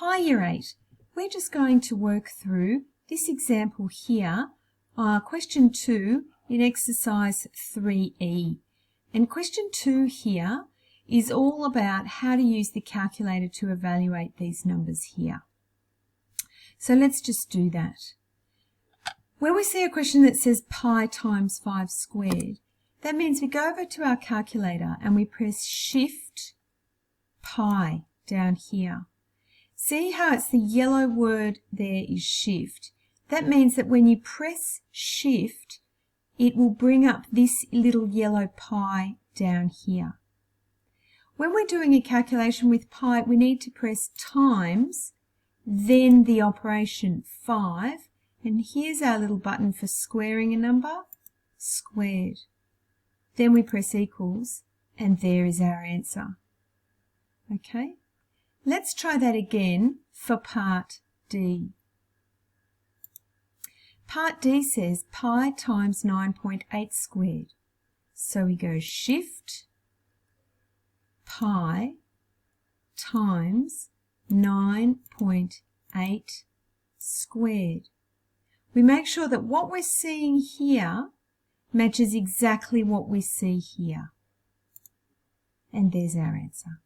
Hi Year 8, we're just going to work through this example here, question 2 in exercise 3E. And question 2 here is all about how to use the calculator to evaluate these numbers here. So let's just do that. When we see a question that says pi times 5 squared, that means we go over to our calculator and we press Shift pi down here. See how it's the yellow word there is Shift. That means that when you press Shift, it will bring up this little yellow pi down here. When we're doing a calculation with pi, we need to press times, then the operation 5, and here's our little button for squaring a number, squared. Then we press equals, and there is our answer. Okay? Let's try that again for part D. Part D says pi times 9.8 squared. So we go Shift pi times 9.8 squared. We make sure that what we're seeing here matches exactly what we see here. And there's our answer.